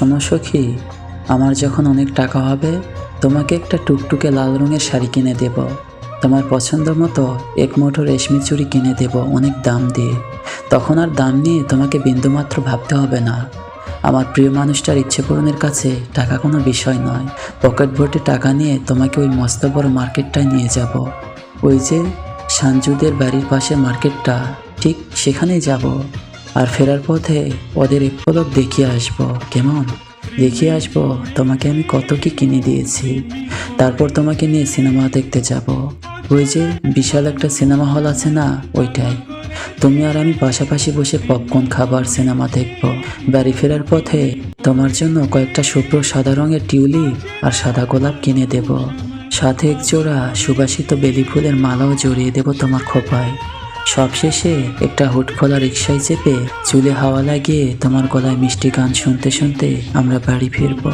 শোনো সখী, আমার যখন অনেক টাকা হবে তোমাকে একটা টুকটুকে লাল রঙের শাড়ি কিনে দেব। তোমার পছন্দ মতো এক মুঠো রেশমি চুড়ি কিনে দেব অনেক দাম দিয়ে। তখন আর দাম নিয়ে তোমাকে বিন্দুমাত্র ভাবতে হবে না। আমার প্রিয় মানুষটার ইচ্ছে পূরণের কাছে টাকা কোনো বিষয় নয়। পকেট ভর্তি টাকা নিয়ে তোমাকে ওই মস্ত বড় মার্কেটটায় নিয়ে যাব। ওই যে সানজুদের বাড়ির পাশে মার্কেটটা, ঠিক সেখানেই যাব। আর ফেরার পথে ওদের এক পলক দেখিয়ে আসবো। কেমন? দেখিয়ে আসবো তোমাকে আমি কত কি কিনে দিয়েছি। তারপর তোমাকে নিয়ে সিনেমা দেখতে যাব। ওই যে বিশাল একটা সিনেমা হল আছে না, ওইটাই। তুমি আর আমি পাশাপাশি বসে পপকর্ন খাবার সিনেমা দেখব। বাড়ি ফেরার পথে তোমার জন্য কয়েকটা শুভ্র সাদা রঙের টিউলিপ আর সাদা গোলাপ কিনে দেব। সাথে এক জোড়া সুবাসিত বেলি ফুলের মালাও জড়িয়ে দেব তোমার খোপায়। সবশেষে একটা হুড খোলা রিক্সায় চেপে চুলে হাওয়া লাগিয়ে তোমার গলায় মিষ্টি গান শুনতে শুনতে আমরা বাড়ি ফিরব।